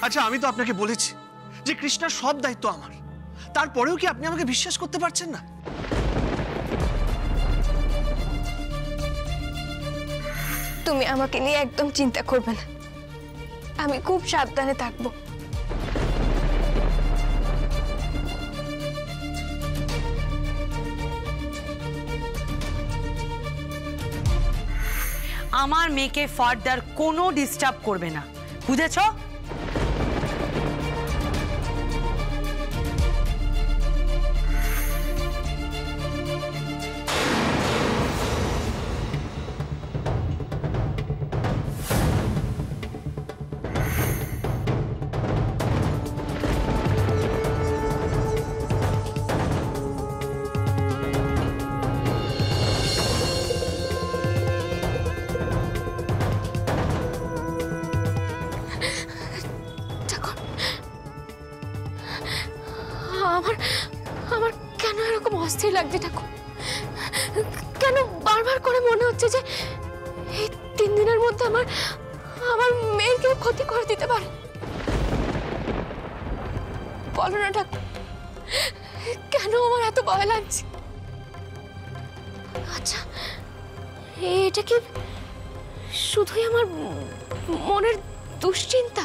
আচ্ছা আমি তো আপনাকে বলেছি যে কৃষ্ণার সব দায়িত্ব আমার, তারপরেও কি আপনি আমাকে বিশ্বাস করতে পারছেন না? তুমি আমাকে নিয়ে একদম চিন্তা করবে না, আমি খুব সাবধানে থাকবো। আমার মেয়েকে ফার্দার কোনো ডিস্টার্ব করবে না, বুঝেছো? আমার কেন এরকম অস্থির লাগছে ঠাকুর? কেন বারবার করে মনে হচ্ছে যে এই 3 দিনের মধ্যে আমার মেয়ের কেউ ক্ষতি করে দিতে পারে? বলো না ঠাকুর, কেন আমার এত ভয় লাগছে? আচ্ছা এটা কি শুধুই আমার মনের দুশ্চিন্তা?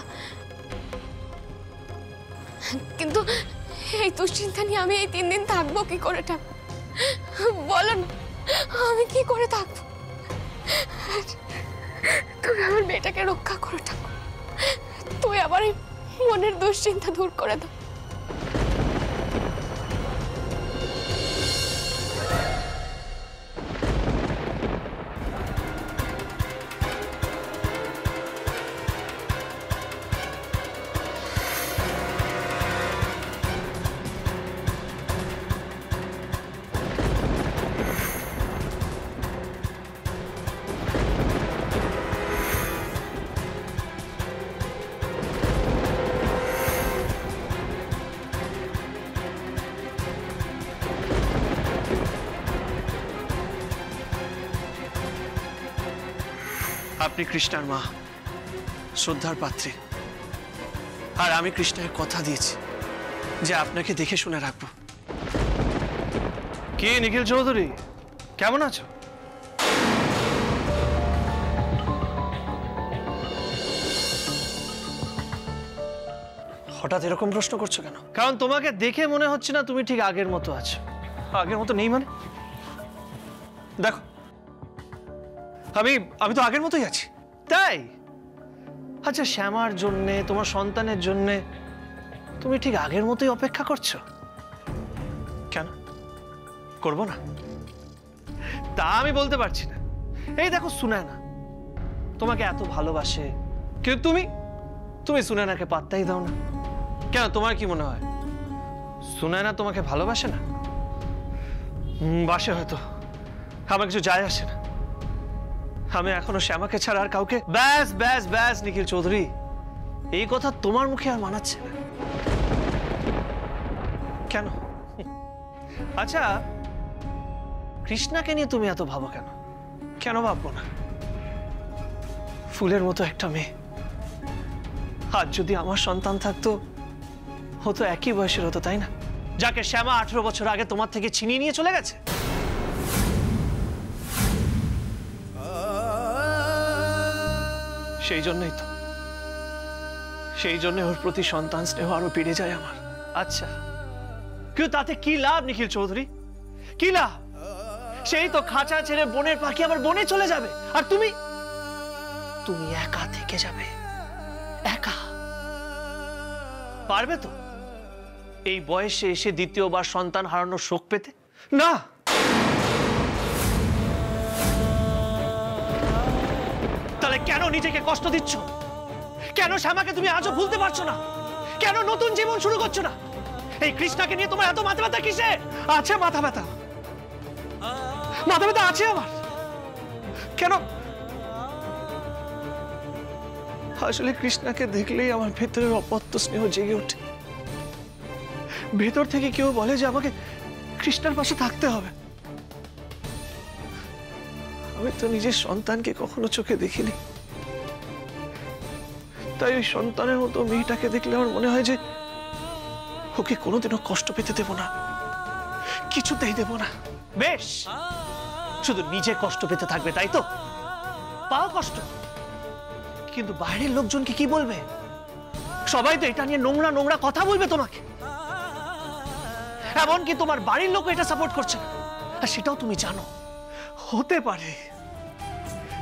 কিন্তু এই দুশ্চিন্তা নিয়ে আমি এই 3 দিন থাকবো কি করে ঠাকুর? বলো না, আমি কি করে থাকবো? তুমি আমার মেয়েটাকে রক্ষা করো ঠাকুর, তুই আবার এই মনের দুশ্চিন্তা দূর করে দাও। আপনি কৃষ্ণার মা, শ্রদ্ধার পাত্রী, আর আমি কৃষ্ণাকে কথা দিয়েছি যে আপনাকে দেখে শুনে রাখবো। কি নিখিল চৌধুরী, কেমন আছো? হঠাৎ এরকম প্রশ্ন করছো কেন? কারণ তোমাকে দেখে মনে হচ্ছে না তুমি ঠিক আগের মতো আছো। আগের মতো নেই মানে? দেখো আমি তো আগের মতোই আছি, তাই? আচ্ছা শ্যামার জন্যে, তোমার সন্তানের জন্যে তুমি ঠিক আগের মতোই অপেক্ষা করছো কেন? করবো না তা আমি বলতে পারছি না। এই দেখো সুনয়না তোমাকে এত ভালোবাসে, কিন্তু তুমি সুনয়নাকে পাত্তাই দাও না কেন? তোমার কি মনে হয় সুনয়না তোমাকে ভালোবাসে না? বাসে হয়তো, আমার কিছু যায় আসে না। আমি এখনো শ্যামাকে ছাড়া আর কাউকে। ব্যাস ব্যাস ব্যাস নিখিল চৌধুরী, এই কথা তোমার মুখে আর মানাচ্ছে না কেন? আচ্ছা কৃষ্ণাকে নিয়ে তুমি এত ভাবো কেন? কেন ভাববো না? ফুলের মতো একটা মেয়ে, আজ যদি আমার সন্তান থাকতো হতো একই বয়সের হতো, তাই না? যাকে শ্যামা 18 বছর আগে তোমার থেকে ছিনিয়ে নিয়ে চলে গেছে। সেই জন্যই ওর প্রতি সন্তান স্নেহ আরো বেড়ে যায় আমার। আচ্ছা কিন্তু তাতে কি লাভ নিখিল চৌধুরী? কি লাভ? সেই তো খাঁচা ছেড়ে বনের পাখি আবার বনে চলে যাবে, আর তুমি একা থেকে যাবে। একা পারবে তো এই বয়সে এসে দ্বিতীয়বার সন্তান হারানোর শোক পেতে? না। তাহলে কেন নিজেকে কষ্ট দিচ্ছ? কেন শ্যামাকে তুমি আজও ভুলতে পারছো না? কেন নতুন জীবন শুরু করছো না? এই কৃষ্ণাকে নিয়ে তোমার এত মাথা ব্যথা কিসে? আছে মাথা ব্যথা, মাথা ব্যথা আছে আমার। কেন? আসলে কৃষ্ণাকে দেখলেই আমার ভেতরের অপত্য স্নেহ জেগে ওঠে। ভেতর থেকে কেউ বলে যে আমাকে কৃষ্ণার পাশে থাকতে হবে। আমি তো নিজের সন্তানকে কখনো চোখে দেখিনি, তাই ওই সন্তানের মতো মেয়েটাকে দেখলে আমার মনে হয় যে ওকে কোনোদিনও কষ্ট পেতে দেব না, কিছুতেই দেব না। বেশ, শুধু নিজে কষ্ট পেতে থাকবে, তাই তো? পাও কষ্ট, কিন্তু বাইরের লোকজনকে কি বলবে? সবাই তো এটা নিয়ে নোংরা নোংরা কথা বলবে তোমাকে, এমনকি তোমার বাড়ির লোক এটা সাপোর্ট করছে না, আর সেটাও তুমি জানো। হতে পারে,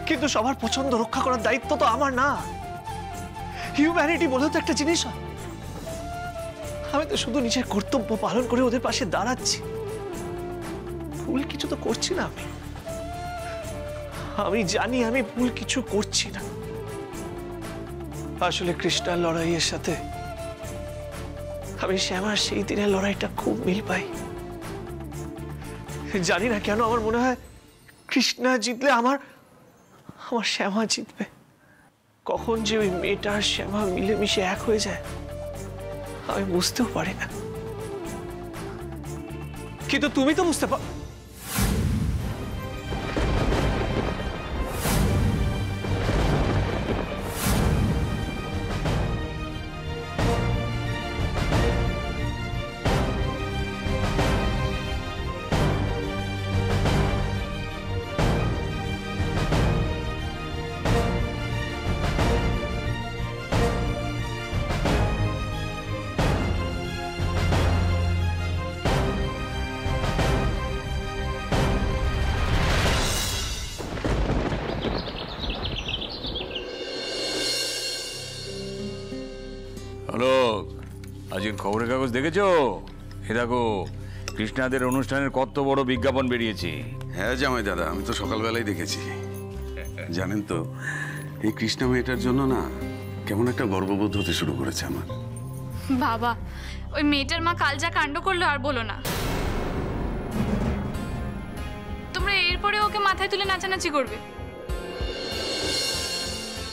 কিন্তু সবার পছন্দ রক্ষা করার দায়িত্ব তো আমার না। হিউম্যানিটি বলেও তো একটা জিনিস হয়। আমি তো শুধু নিজের কর্তব্য পালন করে ওদের পাশে দাঁড়াচ্ছি, ভুল কিছু তো করছি না। আমি জানি আমি ভুল কিছু করছি না। আসলে কৃষ্ণার লড়াইয়ের সাথে আমি শ্যামার সেই দিনের লড়াইটা খুব মিল পাই। জানি না কেন আমার মনে হয় কৃষ্ণা জিতলে আমার শ্যামা জিতবে। কখন যে ওই মেয়েটা আর শ্যামা মিলেমিশে এক হয়ে যায় আমি বুঝতেও পারি না, কিন্তু তুমি তো বুঝতে পার। হ্যালো, আজকের খবরের কাগজ দেখেছো? এ দেখো, কৃষ্ণাদের অনুষ্ঠানের কত বড় বিজ্ঞাপন বেরিয়েছে। হ্যাঁ জামাই দাদা, আমি তো সকালবেলাই দেখেছি। জানেন তো, এই কৃষ্ণা মেয়েটার জন্য না কেমন একটা গর্ববোধ হতে শুরু করেছে আমার। বাবা, ওই মেয়েটার মা কাল যা কাণ্ড করলো আর বলো না। তোমরা এরপরে ওকে মাথায় তুলে নাচানাচি করবে?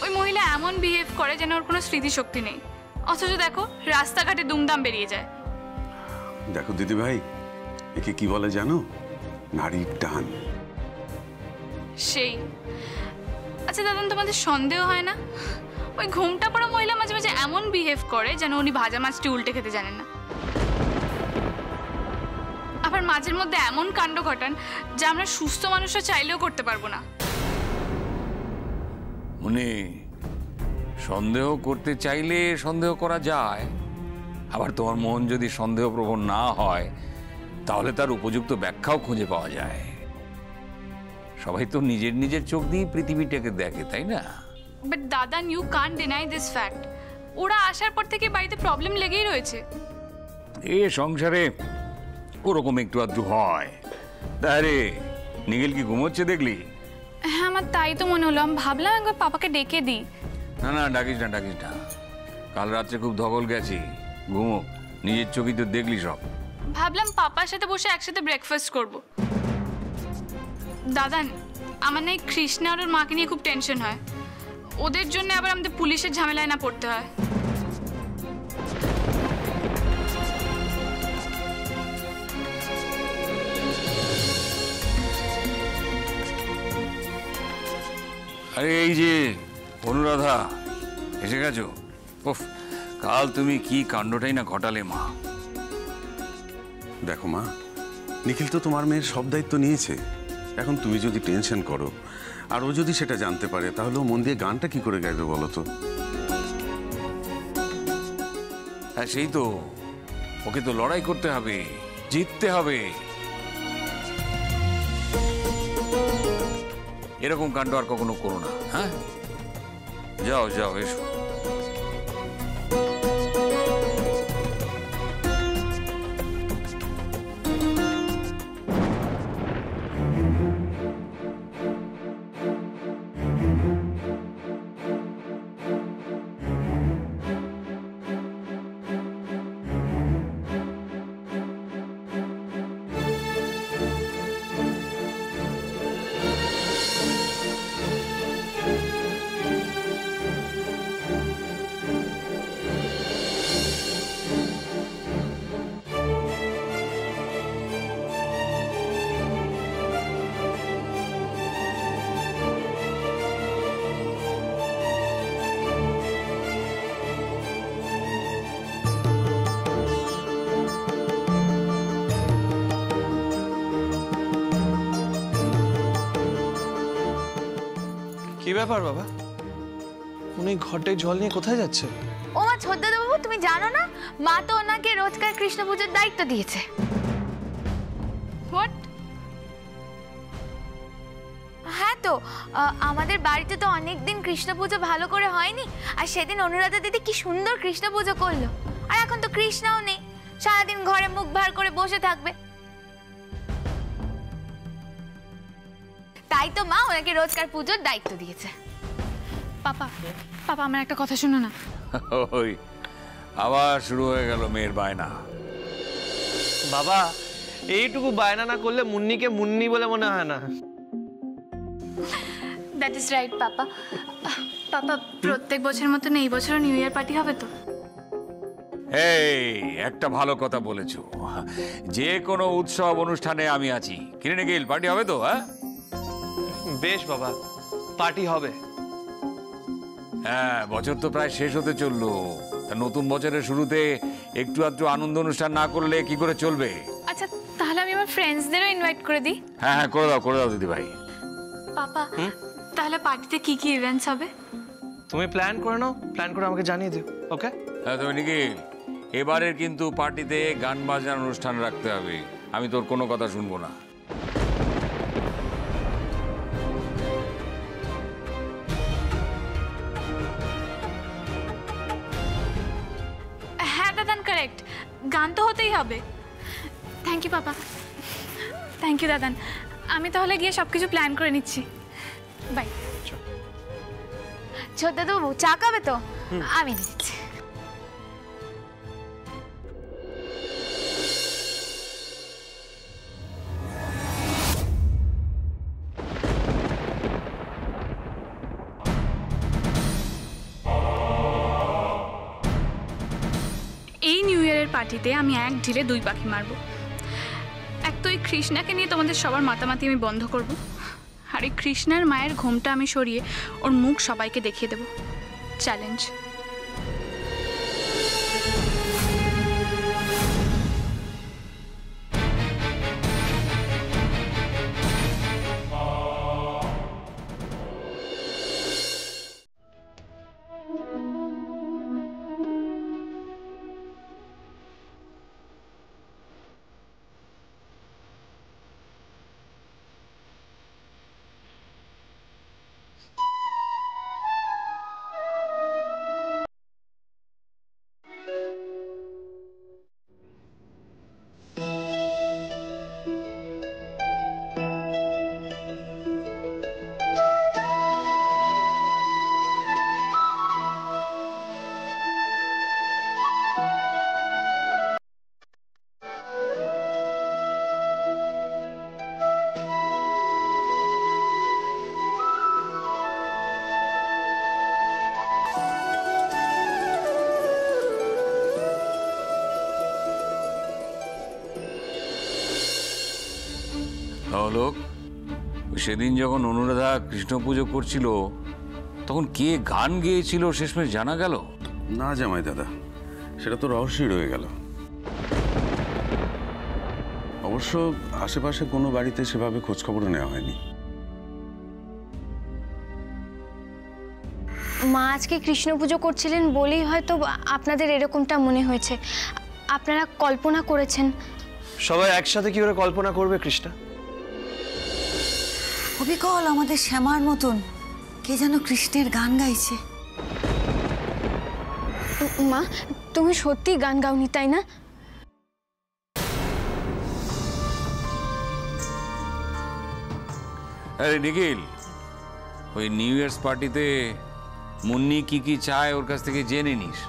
ওই মহিলা এমন বিহেভ করে যেন ওর কোনো স্মৃতিশক্তি নেই, অথচ দেখো রাস্তাঘাটে দুমদাম বেরিয়ে যায়। দেখো দিদি ভাই, একে কি বলে জানো? নারীর টান। সেই। আচ্ছা দাদা, তোমাদের সন্দেহ হয় না ওই ঘুমটা পড়া মহিলা মাঝে মাঝে এমন বিহেভ করে যেন উনি ভাজা মাছটি উল্টে খেতে জানেন না? আবার মাঝের মধ্যে এমন কাণ্ড ঘটান যা আমরা সুস্থ মানুষরা চাইলেও করতে পারবো না। উনি সন্দেহ করতে চাইলে সন্দেহ করা যায়, আবার তোমার মন যদি সন্দেহপ্রবণ না হয় তাহলে তার উপযুক্ত ব্যাখ্যাও খুঁজে পাওয়া যায়। সবাই তো নিজের নিজের চোখ দিয়ে পৃথিবীটাকে দেখে, তাই না? বাট দাদা, you can't deny this fact. ওরা আসার পর থেকে বাড়িতে প্রবলেম লেগেই রয়েছে। এ সংসারে ওরকম একটু আধটু হয়। তাহলে নিখিল কি ঘুমোচ্ছে দেখলি? হ্যাঁ, আমার তাই তো মনে হলো। আমি ভাবলাম একবার পাপাকে ডেকে দিই। না না, ডাকিস না ডাকিস না, কাল রাত্রে খুব ধকল গেছি, ঘুমো। নিজের চোখই তো দেখলি সব। ভাবলাম পাপার সাথে বসে একসাথে ব্রেকফাস্ট করব। দাদা, আমার না এই কৃষ্ণা আর ওর মাকে নিয়ে খুব টেনশন হয়। ওদের জন্য আবার আমাদের পুলিশের ঝামেলায় না পড়তে হয়। আরে এই যে অনুরাধা, এসে গেছো? উফ, কাল তুমি কি কাণ্ডটাই না ঘটালে মা। দেখো মা, নিখিল তো তোমার মেয়ের সব দায়িত্ব নিয়েছে। এখন তুমি যদি টেনশন করো আর ও যদি সেটা জানতে পারে, তাহলে ও মন দিয়ে গানটা কি করে গাইবে বলো তো? হ্যাঁ সেই তো, ওকে তো লড়াই করতে হবে, জিততে হবে। এরকম কাণ্ড আর কখনো করো না, হ্যাঁ? যাও যাও, এসো। কি ব্যাপার বাবা, উনি ঘটে জল নিয়ে কোথায় যাচ্ছে? ও মা ছোটদাদা বাবু, তুমি জানো না মা তো ওনাকে রোজকার কৃষ্ণ পুজোর দায়িত্ব দিয়েছে। হোয়াট? হ্যাঁ তো আমাদের বাড়িতে তো অনেকদিন কৃষ্ণ পুজো ভালো করে হয়নি, আর সেদিন অনুরাধা দিদি কি সুন্দর কৃষ্ণ পুজো করলো। আর এখন তো কৃষ্ণও নেই, সারাদিন ঘরে মুখ ভার করে বসে থাকবে, তাই তো মা ওনাকে রোজকার পুজোর দায়িত্ব দিয়েছে। পাপা পাপা আমার একটা কথা শোনো না। ওই আবার শুরু হয়ে গেল মেয়ের বায়না। বাবা, এইটুকু বায়না না করলে মুন্নিকে মুন্নি বলে মনে হয় না। দ্যাট ইজ রাইট পাপা। পাপা, প্রত্যেক বছরের মতন এই বছরও নিউ ইয়ার পার্টি হবে তো? এই একটা ভালো কথা বলেছো, যে কোনো উৎসব অনুষ্ঠানে আমি আছি। কিনে নিখিল, পার্টি হবে তো? হ্যাঁ বেশ বাবা, পার্টি হবে। হ্যাঁ, বছর তো প্রায় শেষ হতে চললো, তা নতুন বছরের শুরুতে একটু আধটু আনন্দ অনুষ্ঠান না করলে কি করে চলবে? আচ্ছা, তাহলে আমি আমার ফ্রেন্ডসদেরও ইনভাইট করে দিই। হ্যাঁ হ্যাঁ, করে দাও দিদি ভাই। পাপা, তাহলে পার্টিতে কি কি ইভেন্টস হবে? তুমি প্ল্যান করে নাও, প্ল্যান করে আমাকে জানিয়ে দিও। ওকে? হ্যাঁ তবে নিখিল, এবারের কিন্তু পার্টিতে গান বাজনার অনুষ্ঠান রাখতে হবে। আমি তোর কোনো কথা শুনবো না। হ্যাঁ দাদান, কারেক্ট, গান তো হতেই হবে। থ্যাংক ইউ পাপা, থ্যাংক ইউ দাদান। আমি তাহলে গিয়ে সব কিছু প্ল্যান করে নিচ্ছি। বাই। ছোটদাদা বাবু, চা খাবে তো? আমি দিচ্ছি। এই নিউ ইয়ারের পার্টিতে আমি এক ঢিলে দুই পাখি মারব। এক তো এই কৃষ্ণাকে নিয়ে তোমাদের সবার মাতামাতি আমি বন্ধ করব, আর এই কৃষ্ণার মায়ের ঘোমটা আমি সরিয়ে ওর মুখ সবাইকে দেখিয়ে দেব। চ্যালেঞ্জ। লোক, সেদিন যখন অনুরাধা কৃষ্ণ পুজো করছিল তখন কে গান গেয়েছিল শেষমেশ জানা গেল? না জামাই দাদা, সেটা তো রহস্যই রয়ে গেল। অবশ্য আশেপাশে কোনো বাড়িতে সেভাবে খোঁজখবরও নেওয়া হয়নি। মা আজকে কৃষ্ণ পুজো করছিলেন বলেই হয়তো আপনাদের এরকমটা মনে হয়েছে। আপনারা কল্পনা করেছেন। সবাই একসাথে কি করে কল্পনা করবে কৃষ্ণা? অবিকল আমাদের শ্যামার মতন কে যেন কৃষ্ণের গান গাইছে। মা, তুমি সত্যি গান গাওনি তাই না? আরে নিখিল, ওই নিউ ইয়ার্স পার্টিতে মুন্নি কি কি চায় ওর কাছ থেকে জেনে নিস,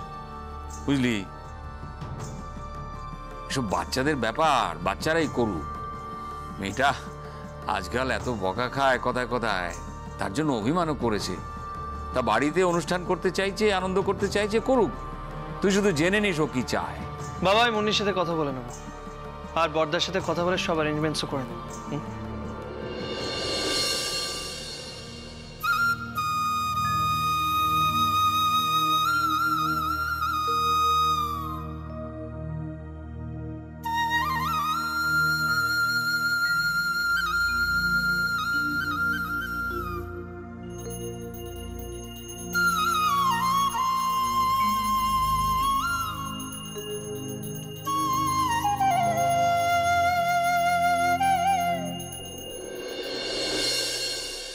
বুঝলি? এসব বাচ্চাদের ব্যাপার, বাচ্চারাই করুক। মেয়েটা আজকাল এত বকা খায় কথায় কথায়, তার জন্য অভিমানও করেছে। তা বাড়িতে অনুষ্ঠান করতে চাইছে, আনন্দ করতে চাইছে, করুক। তুই শুধু জেনে নিস ও কি চায়। বাবা, আমি মুন্নির সাথে কথা বলে নেবো, আর বর্দার সাথে কথা বলে সব অ্যারেঞ্জমেন্টসও করে নেবো।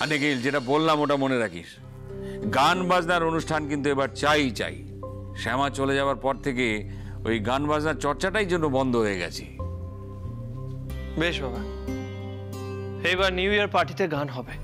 আর নিখিল, যেটা বললাম ওটা মনে রাখিস, গান বাজনার অনুষ্ঠান কিন্তু এবার চাই। শ্যামা চলে যাওয়ার পর থেকে ওই গান বাজনার চর্চাটাই জন্য বন্ধ হয়ে গেছে। বেশ বাবা, এবার নিউ ইয়ার পার্টিতে গান হবে।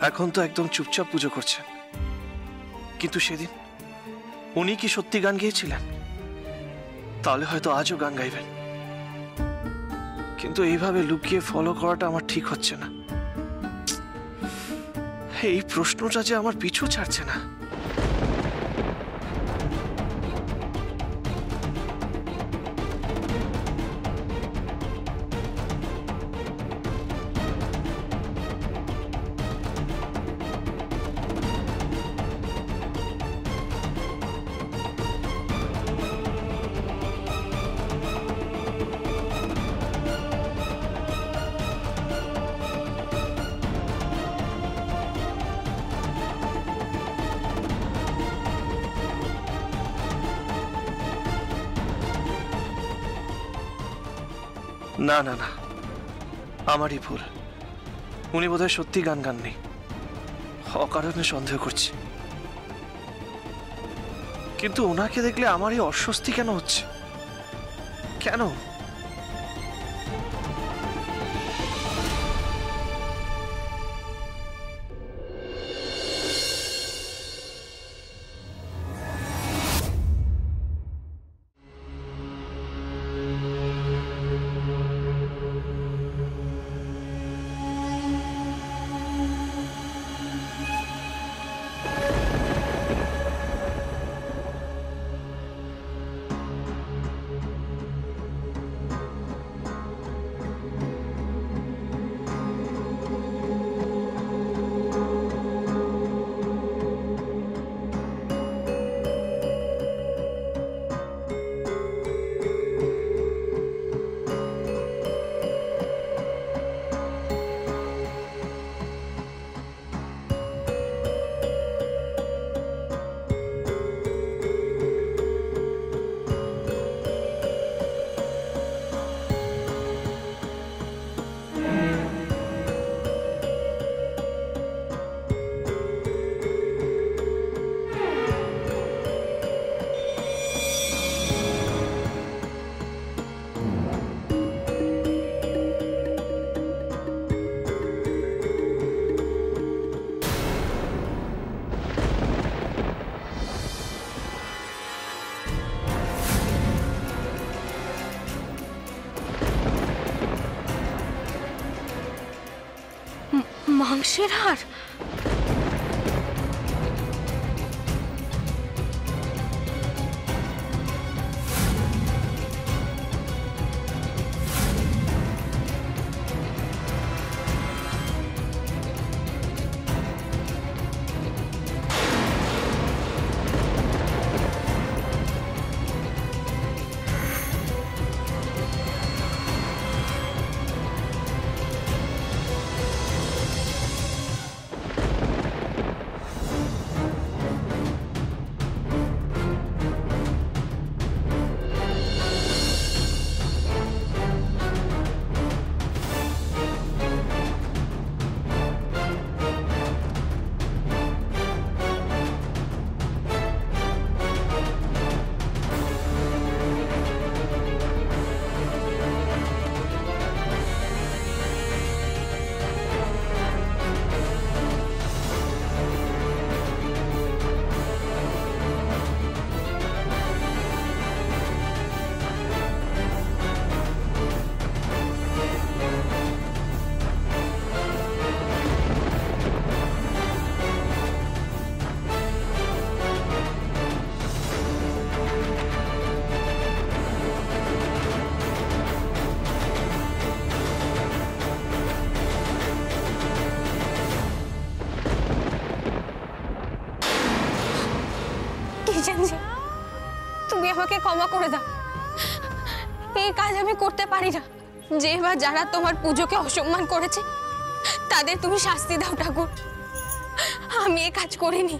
এখন তো একদম চুপচাপ পুজো করছেন, কিন্তু সেদিন উনি কি সত্যি গান গেয়েছিলেন? তাহলে হয়তো আজও গান গাইবেন। কিন্তু এইভাবে লুকিয়ে ফলো করাটা আমার ঠিক হচ্ছে না। এই প্রশ্নটা যে আমার পিছু ছাড়ছে না। না না না, আমারই ভুল। উনি বোধহয় সত্যি গান গাননি, অকারণে সন্দেহ করছি। কিন্তু ওনাকে দেখলে আমারই অস্বস্তি কেন হচ্ছে? কেন? মাংসের হাড়? তুমি আমাকে ক্ষমা করে দাও, এই কাজ আমি করতে পারি না। যে বা যারা তোমার পুজোকে অসম্মান করেছে তাদের তুমি শাস্তি দাও ঠাকুর, আমি এই কাজ করিনি।